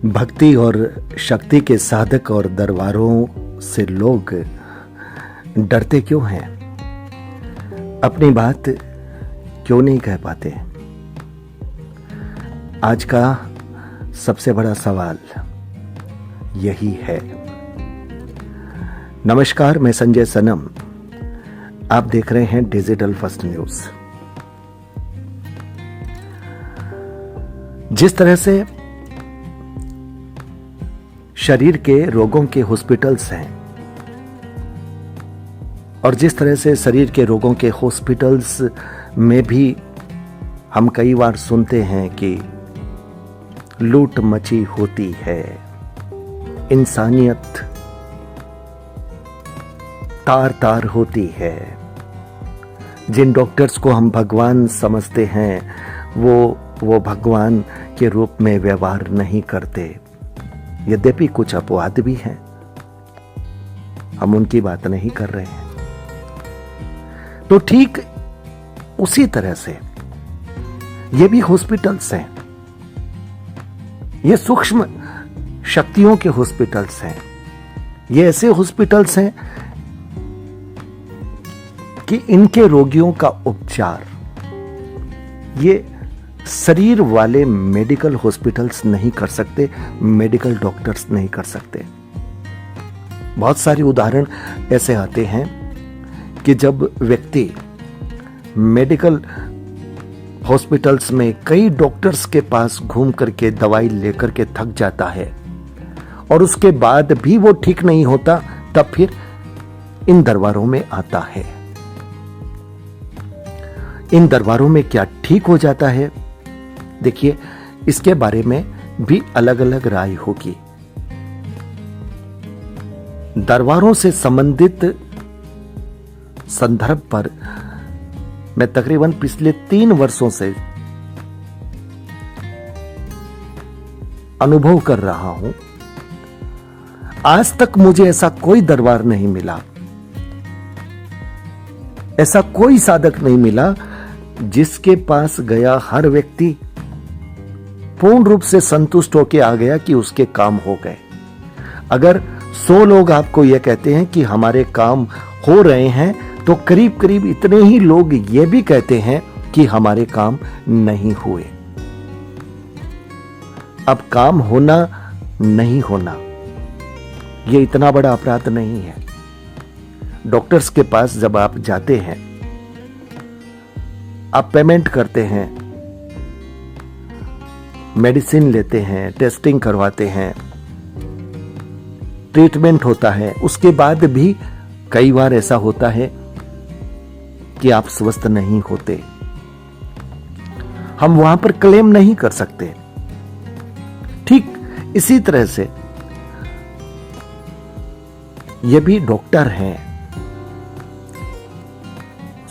भक्ति और शक्ति के साधक और दरबारों से लोग डरते क्यों हैं? अपनी बात क्यों नहीं कह पाते? आज का सबसे बड़ा सवाल यही है। नमस्कार, मैं संजय सनम। आप देख रहे हैं डिजिटल फर्स्ट न्यूज। जिस तरह से शरीर के रोगों के हॉस्पिटल्स हैं और जिस तरह से शरीर के रोगों के हॉस्पिटल्स में भी हम कई बार सुनते हैं कि लूट मची होती है, इंसानियत तार तार होती है, जिन डॉक्टर्स को हम भगवान समझते हैं वो भगवान के रूप में व्यवहार नहीं करते। यद्यपि कुछ अपवाद भी हैं, हम उनकी बात नहीं कर रहे हैं। तो ठीक उसी तरह से ये भी हॉस्पिटल्स हैं, ये सूक्ष्म शक्तियों के हॉस्पिटल्स हैं। ये ऐसे हॉस्पिटल्स हैं कि इनके रोगियों का उपचार ये शरीर वाले मेडिकल हॉस्पिटल्स नहीं कर सकते, मेडिकल डॉक्टर्स नहीं कर सकते। बहुत सारे उदाहरण ऐसे आते हैं कि जब व्यक्ति मेडिकल हॉस्पिटल्स में कई डॉक्टर्स के पास घूम करके दवाई लेकर के थक जाता है और उसके बाद भी वो ठीक नहीं होता, तब फिर इन दरबारों में आता है। इन दरबारों में क्या ठीक हो जाता है? देखिए, इसके बारे में भी अलग अलग राय होगी। दरबारों से संबंधित संदर्भ पर मैं तकरीबन पिछले 3 वर्षों से अनुभव कर रहा हूं। आज तक मुझे ऐसा कोई दरबार नहीं मिला, ऐसा कोई साधक नहीं मिला जिसके पास गया हर व्यक्ति पूर्ण रूप से संतुष्ट होकर आ गया कि उसके काम हो गए। अगर 100 लोग आपको यह कहते हैं कि हमारे काम हो रहे हैं, तो करीब करीब इतने ही लोग यह भी कहते हैं कि हमारे काम नहीं हुए। अब काम होना नहीं होना यह इतना बड़ा अपराध नहीं है। डॉक्टर्स के पास जब आप जाते हैं, आप पेमेंट करते हैं, मेडिसिन लेते हैं, टेस्टिंग करवाते हैं, ट्रीटमेंट होता है, उसके बाद भी कई बार ऐसा होता है कि आप स्वस्थ नहीं होते। हम वहां पर क्लेम नहीं कर सकते। ठीक इसी तरह से ये भी डॉक्टर हैं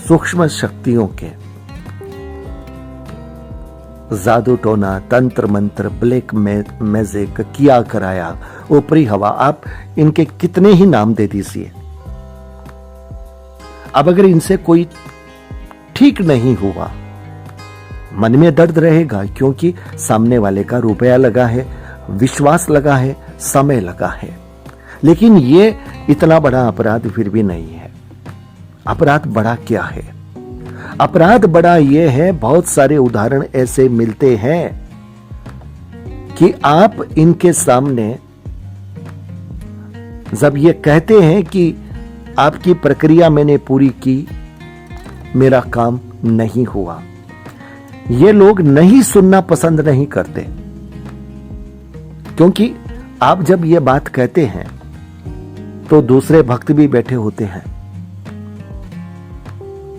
सूक्ष्म शक्तियों के। जादू टोना, तंत्र मंत्र, ब्लैक मैजिक, किया कराया, ऊपरी हवा, आप इनके कितने ही नाम दे दीजिए। अब अगर इनसे कोई ठीक नहीं हुआ, मन में दर्द रहेगा, क्योंकि सामने वाले का रुपया लगा है, विश्वास लगा है, समय लगा है। लेकिन ये इतना बड़ा अपराध फिर भी नहीं है। अपराध बड़ा क्या है? अपराध बड़ा यह है, बहुत सारे उदाहरण ऐसे मिलते हैं कि आप इनके सामने जब ये कहते हैं कि आपकी प्रक्रिया मैंने पूरी की, मेरा काम नहीं हुआ, ये लोग नहीं सुनना पसंद नहीं करते। क्योंकि आप जब ये बात कहते हैं तो दूसरे भक्त भी बैठे होते हैं।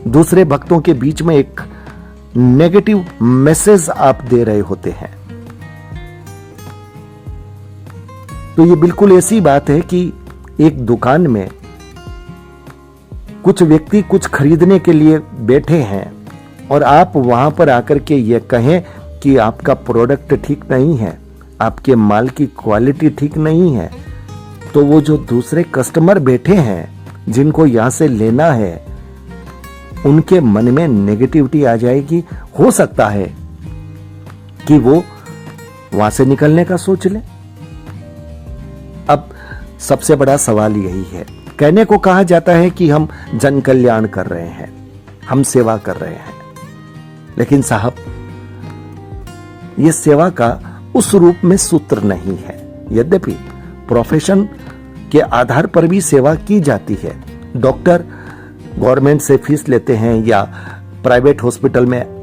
दूसरे भक्तों के बीच में एक नेगेटिव मैसेज आप दे रहे होते हैं। तो ये बिल्कुल ऐसी बात है कि एक दुकान में कुछ व्यक्ति कुछ खरीदने के लिए बैठे हैं और आप वहां पर आकर के ये कहें कि आपका प्रोडक्ट ठीक नहीं है, आपके माल की क्वालिटी ठीक नहीं है, तो वो जो दूसरे कस्टमर बैठे हैं जिनको यहां से लेना है, उनके मन में नेगेटिविटी आ जाएगी। हो सकता है कि वो वहां से निकलने का सोच ले। सबसे बड़ा सवाल यही है। कहने को कहा जाता है कि हम जन कल्याण कर रहे हैं, हम सेवा कर रहे हैं, लेकिन साहब ये सेवा का उस रूप में सूत्र नहीं है। यद्यपि प्रोफेशन के आधार पर भी सेवा की जाती है। डॉक्टर गवर्नमेंट से फीस लेते हैं या प्राइवेट हॉस्पिटल में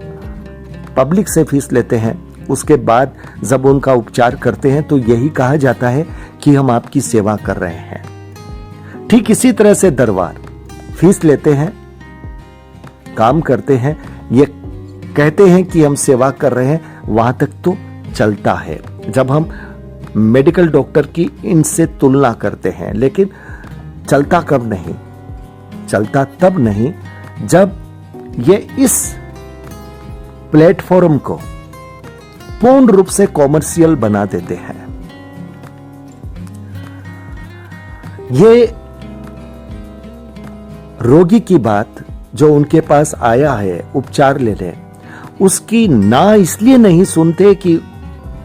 पब्लिक से फीस लेते हैं, उसके बाद जब उनका उपचार करते हैं तो यही कहा जाता है कि हम आपकी सेवा कर रहे हैं। ठीक इसी तरह से दरबार फीस लेते हैं, काम करते हैं, ये कहते हैं कि हम सेवा कर रहे हैं, वहां तक तो चलता है जब हम मेडिकल डॉक्टर की इनसे तुलना करते हैं। लेकिन चलता कब नहीं, चलता तब नहीं जब ये इस प्लेटफॉर्म को पूर्ण रूप से कॉमर्शियल बना देते हैं। ये रोगी की बात जो उनके पास आया है उपचार लेने, उसकी ना इसलिए नहीं सुनते कि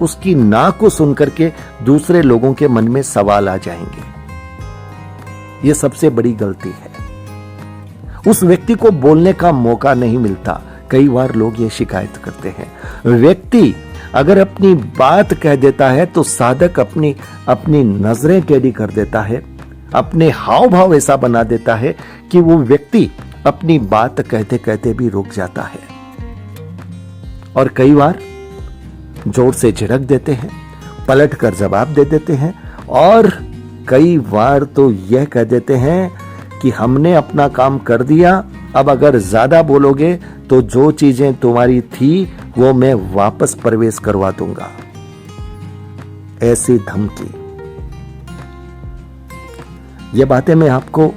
उसकी ना को सुनकर के दूसरे लोगों के मन में सवाल आ जाएंगे। यह सबसे बड़ी गलती है। उस व्यक्ति को बोलने का मौका नहीं मिलता। कई बार लोग ये शिकायत करते हैं। व्यक्ति अगर अपनी बात कह देता है तो साधक अपनी नजरें टेढ़ी कर देता है, अपने हाव भाव ऐसा बना देता है कि वो व्यक्ति अपनी बात कहते कहते भी रुक जाता है। और कई बार जोर से झिड़क देते हैं, पलट कर जवाब दे देते हैं, और कई बार तो यह कह देते हैं कि हमने अपना काम कर दिया, अब अगर ज्यादा बोलोगे तो जो चीजें तुम्हारी थी वो मैं वापस प्रवेश करवा दूंगा। ऐसी धमकी। ये बातें मैं आपको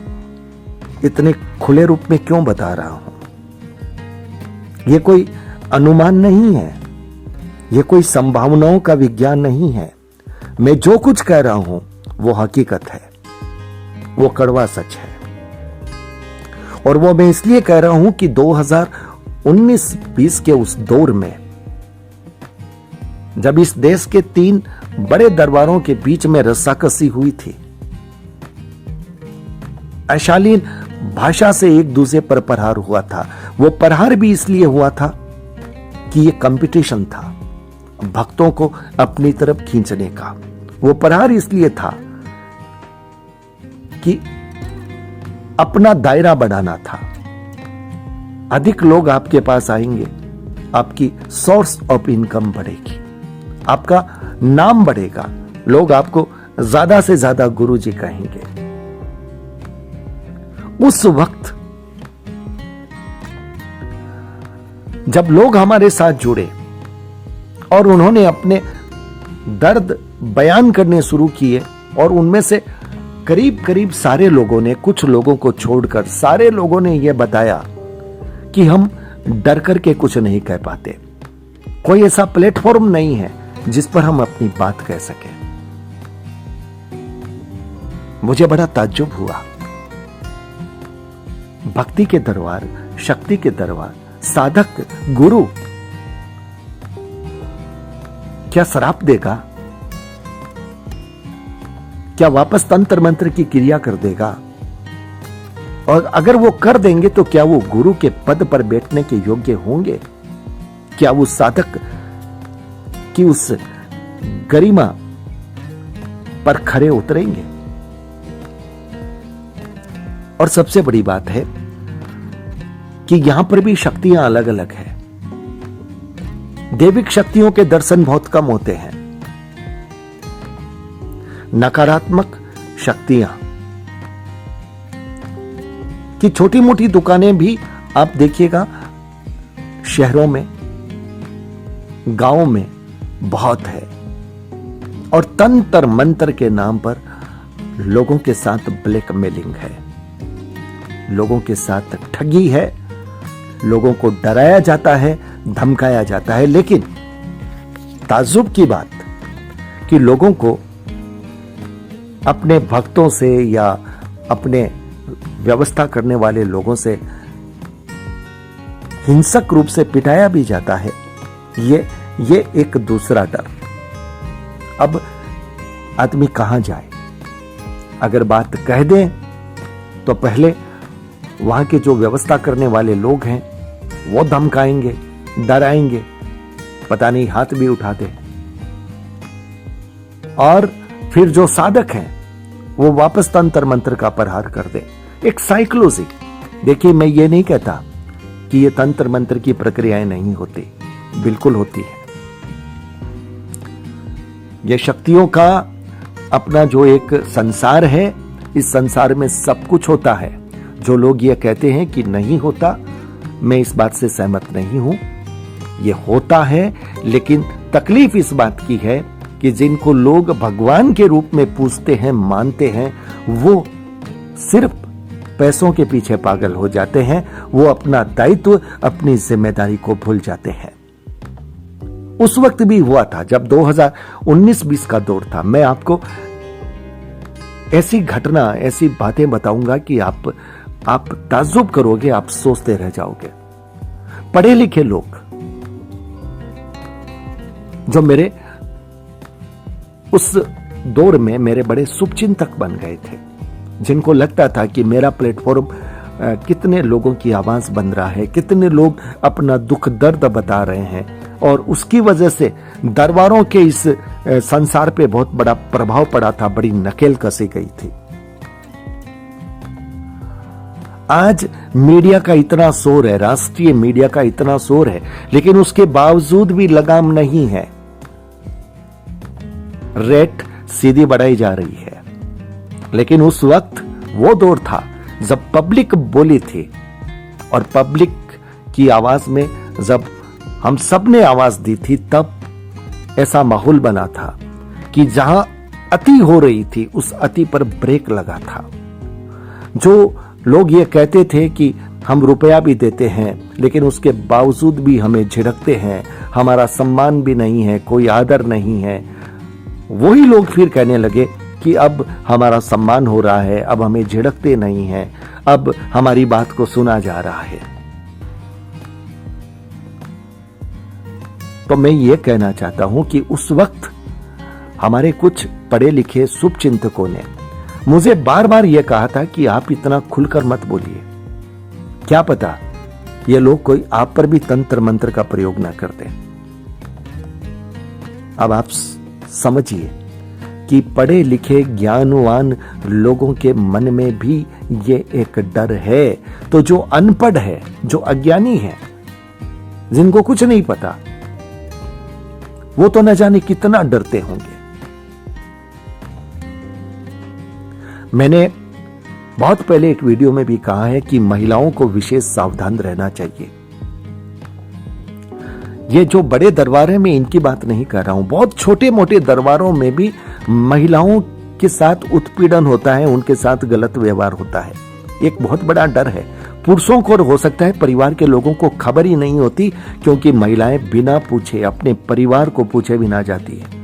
इतने खुले रूप में क्यों बता रहा हूं? ये कोई अनुमान नहीं है, ये कोई संभावनाओं का विज्ञान नहीं है। मैं जो कुछ कह रहा हूं वो हकीकत है, वो कड़वा सच है। और वो मैं इसलिए कह रहा हूं कि 2019-20 के उस दौर में जब इस देश के 3 बड़े दरबारों के बीच में रस्साकसी हुई थी, अशालीन भाषा से एक दूसरे पर प्रहार हुआ था। वो प्रहार भी इसलिए हुआ था कि ये कंपटीशन था भक्तों को अपनी तरफ खींचने का। वो प्रहार इसलिए था कि अपना दायरा बढ़ाना था। अधिक लोग आपके पास आएंगे, आपकी सोर्स ऑफ इनकम बढ़ेगी, आपका नाम बढ़ेगा, लोग आपको ज्यादा से ज्यादा गुरुजी कहेंगे। उस वक्त जब लोग हमारे साथ जुड़े और उन्होंने अपने दर्द बयान करने शुरू किए, और उनमें से करीब करीब सारे लोगों ने, कुछ लोगों को छोड़कर सारे लोगों ने यह बताया कि हम डर करके कुछ नहीं कह पाते। कोई ऐसा प्लेटफॉर्म नहीं है जिस पर हम अपनी बात कह सकें। मुझे बड़ा ताज्जुब हुआ। भक्ति के दरबार, शक्ति के दरबार, साधक, गुरु क्या श्राप देगा? क्या वापस तंत्र मंत्र की क्रिया कर देगा? और अगर वो कर देंगे तो क्या वो गुरु के पद पर बैठने के योग्य होंगे? क्या वो साधक की उस गरिमा पर खरे उतरेंगे? और सबसे बड़ी बात है कि यहां पर भी शक्तियां अलग अलग है। दैविक शक्तियों के दर्शन बहुत कम होते हैं। नकारात्मक शक्तियां की छोटी मोटी दुकानें भी आप देखिएगा, शहरों में, गांवों में बहुत है। और तंत्र मंत्र के नाम पर लोगों के साथ ब्लैकमेलिंग है, लोगों के साथ ठगी है, लोगों को डराया जाता है, धमकाया जाता है। लेकिन ताज्जुब की बात कि लोगों को अपने भक्तों से या अपने व्यवस्था करने वाले लोगों से हिंसक रूप से पिटाया भी जाता है। ये एक दूसरा डर। अब आदमी कहां जाए? अगर बात कह दें तो पहले वहां के जो व्यवस्था करने वाले लोग हैं वो धमकाएंगे, डराएंगे, पता नहीं हाथ भी उठा दे, और फिर जो साधक हैं वो वापस तंत्र मंत्र का प्रहार कर दे। एक साइकोलॉजी। देखिए, मैं ये नहीं कहता कि ये तंत्र मंत्र की प्रक्रियाएं नहीं होती, बिल्कुल होती है। ये शक्तियों का अपना जो एक संसार है, इस संसार में सब कुछ होता है। जो लोग ये कहते हैं कि नहीं होता, मैं इस बात से सहमत नहीं हूं। ये होता है, लेकिन तकलीफ इस बात की है कि जिनको लोग भगवान के रूप में पूजते हैं, मानते हैं, वो सिर्फ पैसों के पीछे पागल हो जाते हैं। वो अपना दायित्व, अपनी जिम्मेदारी को भूल जाते हैं। उस वक्त भी हुआ था जब 2019-20 का दौर था। मैं आपको ऐसी घटना, ऐसी बातें बताऊंगा कि आप ताज्जुब करोगे, आप सोचते रह जाओगे। पढ़े लिखे लोग जो मेरे उस दौर में मेरे बड़े शुभचिंतक बन गए थे, जिनको लगता था कि मेरा प्लेटफॉर्म कितने लोगों की आवाज बन रहा है, कितने लोग अपना दुख दर्द बता रहे हैं, और उसकी वजह से दरबारों के इस संसार पे बहुत बड़ा प्रभाव पड़ा था, बड़ी नकेल कसी गई थी। आज मीडिया का इतना शोर है, राष्ट्रीय मीडिया का इतना शोर है, लेकिन उसके बावजूद भी लगाम नहीं है। रेट सीधी बढ़ाई जा रही है। लेकिन उस वक्त वो दौर था जब पब्लिक बोली थी, और पब्लिक की आवाज में जब हम सब ने आवाज दी थी, तब ऐसा माहौल बना था कि जहां अति हो रही थी, उस अति पर ब्रेक लगा था। जो लोग ये कहते थे कि हम रुपया भी देते हैं, लेकिन उसके बावजूद भी हमें झिड़कते हैं, हमारा सम्मान भी नहीं है, कोई आदर नहीं है, वही लोग फिर कहने लगे कि अब हमारा सम्मान हो रहा है, अब हमें झिड़कते नहीं हैं, अब हमारी बात को सुना जा रहा है। तो मैं ये कहना चाहता हूं कि उस वक्त हमारे कुछ पढ़े लिखे शुभचिंतकों ने मुझे बार बार यह कहा था कि आप इतना खुलकर मत बोलिए, क्या पता ये लोग कोई आप पर भी तंत्र मंत्र का प्रयोग ना कर दें। अब आप समझिए कि पढ़े लिखे ज्ञानवान लोगों के मन में भी ये एक डर है। तो जो अनपढ़ है, जो अज्ञानी है, जिनको कुछ नहीं पता, वो तो न जाने कितना डरते होंगे। मैंने बहुत पहले एक वीडियो में भी कहा है कि महिलाओं को विशेष सावधान रहना चाहिए। ये जो बड़े दरबार है, मैं इनकी बात नहीं कर रहा हूं, बहुत छोटे मोटे दरबारों में भी महिलाओं के साथ उत्पीड़न होता है, उनके साथ गलत व्यवहार होता है। एक बहुत बड़ा डर है। पुरुषों को हो सकता है परिवार के लोगों को खबर ही नहीं होती, क्योंकि महिलाएं बिना पूछे, अपने परिवार को पूछे भी ना जाती है,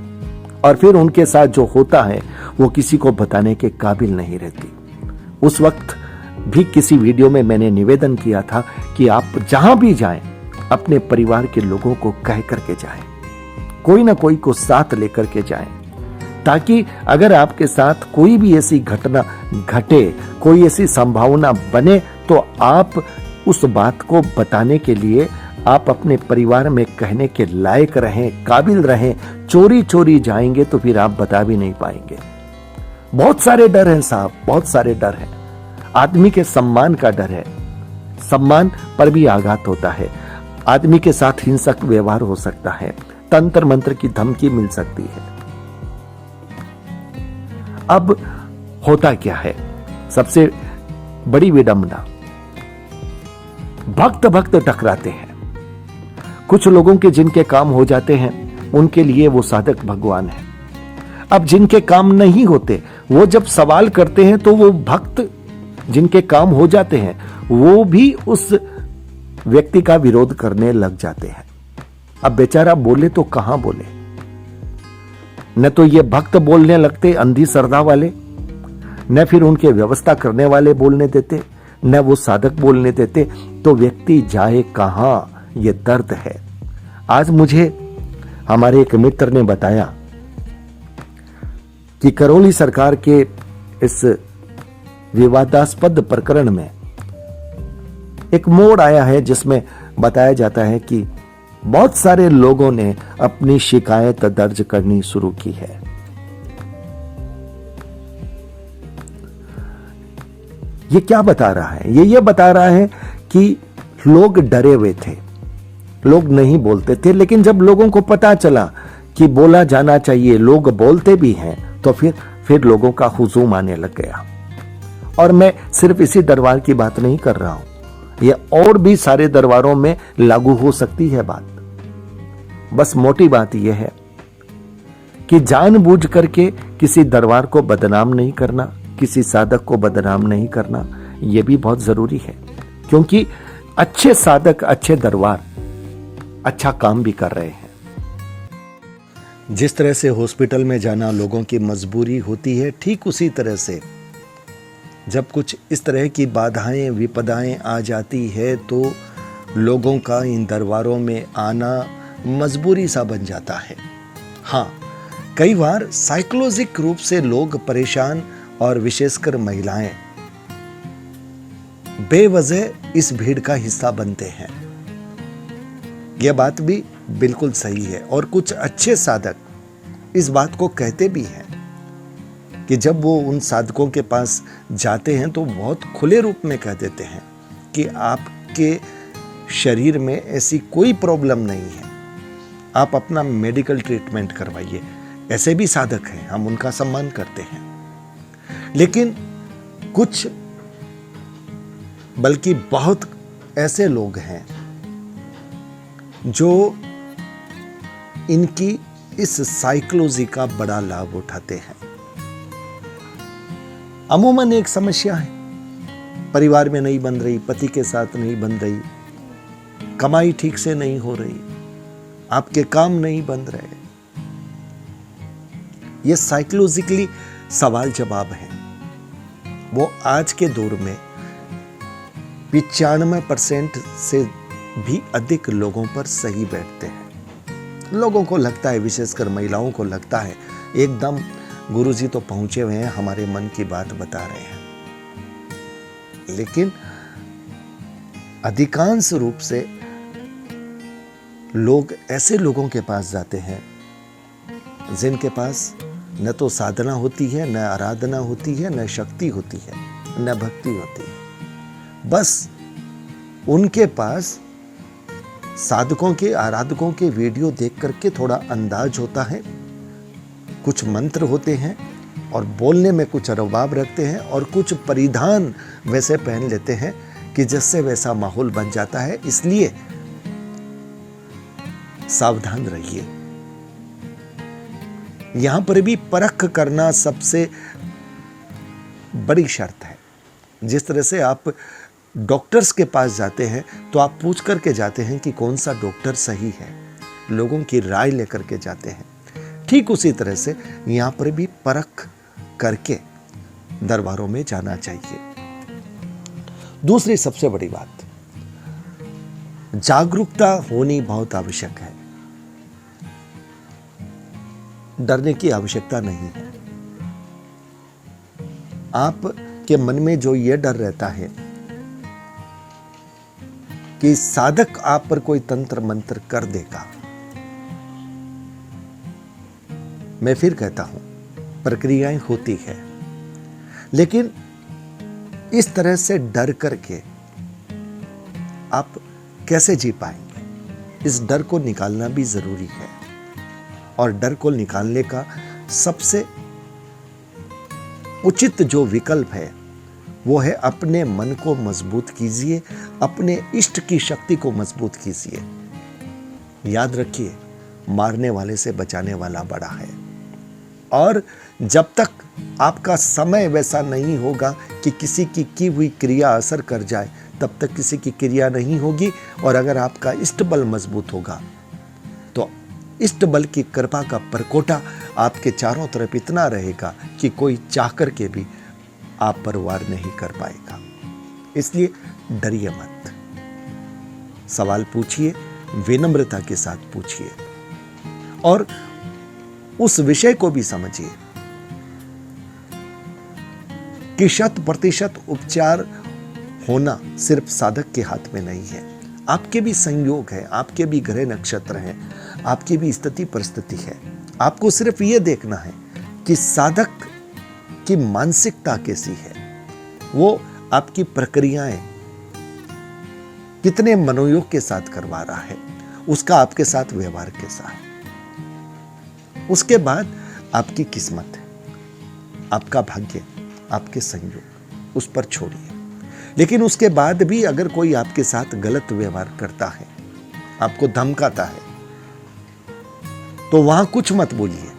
और फिर उनके साथ जो होता है वो किसी को बताने के काबिल नहीं रहती। उस वक्त भी किसी वीडियो में मैंने निवेदन किया था कि आप जहां भी जाएं, अपने परिवार के लोगों को कह करके जाएं, कोई ना कोई को साथ लेकर के जाएं, ताकि अगर आपके साथ कोई भी ऐसी घटना घटे, कोई ऐसी संभावना बने, तो आप उस बात को बताने के लिए आप अपने परिवार में कहने के लायक रहें, काबिल रहें। चोरी चोरी जाएंगे तो फिर आप बता भी नहीं पाएंगे। बहुत सारे डर हैं साहब, बहुत सारे डर हैं। आदमी के सम्मान का डर है, सम्मान पर भी आघात होता है, आदमी के साथ हिंसक व्यवहार हो सकता है, तंत्र मंत्र की धमकी मिल सकती है। अब होता क्या है, सबसे बड़ी विडंबना, भक्त भक्त टकराते हैं। कुछ लोगों के जिनके काम हो जाते हैं, उनके लिए वो साधक भगवान है। अब जिनके काम नहीं होते, वो जब सवाल करते हैं, तो वो भक्त जिनके काम हो जाते हैं, वो भी उस व्यक्ति का विरोध करने लग जाते हैं। अब बेचारा बोले तो कहां बोले, न तो ये भक्त बोलने लगते अंधी श्रद्धा वाले, न फिर उनके व्यवस्था करने वाले बोलने देते, न वो साधक बोलने देते, तो व्यक्ति जाए कहां, ये दर्द है। आज मुझे हमारे एक मित्र ने बताया कि करौली सरकार के इस विवादास्पद प्रकरण में एक मोड़ आया है जिसमें बताया जाता है कि बहुत सारे लोगों ने अपनी शिकायत दर्ज करनी शुरू की है। ये क्या बता रहा है? ये बता रहा है कि लोग डरे हुए थे, लोग नहीं बोलते थे, लेकिन जब लोगों को पता चला कि बोला जाना चाहिए, लोग बोलते भी हैं, तो फिर लोगों का हुजूम आने लग गया। और मैं सिर्फ इसी दरबार की बात नहीं कर रहा हूं, यह और भी सारे दरबारों में लागू हो सकती है बात। बस मोटी बात यह है कि जानबूझ करके किसी दरबार को बदनाम नहीं करना, किसी साधक को बदनाम नहीं करना, यह भी बहुत जरूरी है, क्योंकि अच्छे साधक, अच्छे दरबार अच्छा काम भी कर रहे हैं। जिस तरह से हॉस्पिटल में जाना लोगों की मजबूरी होती है, ठीक उसी तरह से जब कुछ इस तरह की बाधाएं, विपदाएं आ जाती है तो लोगों का इन दरबारों में आना मजबूरी सा बन जाता है। हाँ, कई बार साइकोलॉजिक रूप से लोग परेशान और विशेषकर महिलाएं बेवजह इस भीड़ का हिस्सा बनते हैं। यह बात भी बिल्कुल सही है और कुछ अच्छे साधक इस बात को कहते भी हैं कि जब वो उन साधकों के पास जाते हैं तो बहुत खुले रूप में कह देते हैं कि आपके शरीर में ऐसी कोई प्रॉब्लम नहीं है, आप अपना मेडिकल ट्रीटमेंट करवाइए। ऐसे भी साधक हैं, हम उनका सम्मान करते हैं। लेकिन कुछ, बल्कि बहुत ऐसे लोग हैं जो इनकी इस साइकोलॉजी का बड़ा लाभ उठाते हैं। अमूमन एक समस्या है, परिवार में नहीं बन रही, पति के साथ नहीं बन रही, कमाई ठीक से नहीं हो रही, आपके काम नहीं बन रहे। ये साइकोलॉजिकली सवाल जवाब है। वो आज के दौर में 95% से भी अधिक लोगों पर सही बैठते हैं। लोगों को लगता है, विशेषकर महिलाओं को लगता है, एकदम गुरुजी तो पहुंचे हुए हैं, हमारे मन की बात बता रहे हैं। लेकिन अधिकांश रूप से लोग ऐसे लोगों के पास जाते हैं जिनके पास न तो साधना होती है, न आराधना होती है, न शक्ति होती है, न भक्ति होती है। बस उनके पास साधकों के, आराधकों के वीडियो देख करके थोड़ा अंदाज होता है, कुछ मंत्र होते हैं और बोलने में कुछ रवाब रखते हैं और कुछ परिधान वैसे पहन लेते हैं कि जिससे वैसा माहौल बन जाता है। इसलिए सावधान रहिए। यहां पर भी परख करना सबसे बड़ी शर्त है। जिस तरह से आप डॉक्टर्स के पास जाते हैं तो आप पूछ करके जाते हैं कि कौन सा डॉक्टर सही है, लोगों की राय लेकर के जाते हैं, ठीक उसी तरह से यहां पर भी परख करके दरबारों में जाना चाहिए। दूसरी सबसे बड़ी बात, जागरूकता होनी बहुत आवश्यक है। डरने की आवश्यकता नहीं है। आपके मन में जो यह डर रहता है कि साधक आप पर कोई तंत्र मंत्र कर देगा, मैं फिर कहता हूं, प्रक्रियाएं होती है, लेकिन इस तरह से डर करके आप कैसे जी पाएंगे? इस डर को निकालना भी जरूरी है। और डर को निकालने का सबसे उचित जो विकल्प है वो है अपने मन को मजबूत कीजिए, अपने इष्ट की शक्ति को मजबूत कीजिए। याद रखिए, मारने वाले से बचाने वाला बड़ा है। और जब तक आपका समय वैसा नहीं होगा कि किसी की हुई क्रिया असर कर जाए, तब तक किसी की क्रिया नहीं होगी। और अगर आपका इष्ट बल मजबूत होगा तो इष्ट बल की कृपा का परकोटा आपके चारों तरफ इतना रहेगा कि कोई चाह करके भी आप पर वार नहीं कर पाएगा। इसलिए डरिए मत, सवाल पूछिए, विनम्रता के साथ पूछिए और उस विषय को भी समझिए। कि 100% उपचार होना सिर्फ साधक के हाथ में नहीं है। आपके भी संयोग है, आपके भी ग्रह नक्षत्र हैं, आपकी भी स्थिति परिस्थिति है। आपको सिर्फ ये देखना है कि साधक की मानसिकता कैसी है, वो आपकी प्रक्रियाएं कितने मनोयोग के साथ करवा रहा है, उसका आपके साथ व्यवहार कैसा है। उसके बाद आपकी किस्मत है, आपका भाग्य, आपके संयोग, उस पर छोड़िए। लेकिन उसके बाद भी अगर कोई आपके साथ गलत व्यवहार करता है, आपको धमकाता है, तो वहां कुछ मत बोलिए।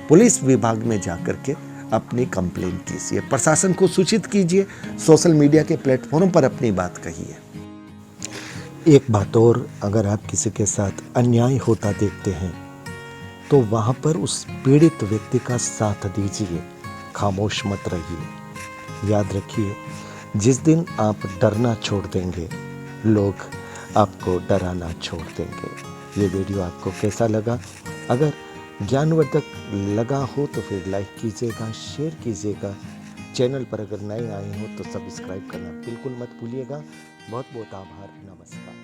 पुलिस विभाग में जाकर के अपनी कंप्लेंट कीजिए, प्रशासन को सूचित कीजिए, सोशल मीडिया के प्लेटफॉर्म पर अपनी बात कहिए। एक बात और, अगर आप किसी के साथ अन्याय होता देखते हैं तो वहां पर उस पीड़ित व्यक्ति का साथ दीजिए, खामोश मत रहिए। याद रखिए, जिस दिन आप डरना छोड़ देंगे, लोग आपको डराना छोड़ देंगे। ये वीडियो आपको कैसा लगा? अगर ज्ञानवर्धक लगा हो तो फिर लाइक कीजिएगा, शेयर कीजिएगा। चैनल पर अगर नए आए हो तो सब्सक्राइब करना बिल्कुल मत भूलिएगा। बहुत बहुत आभार। नमस्कार।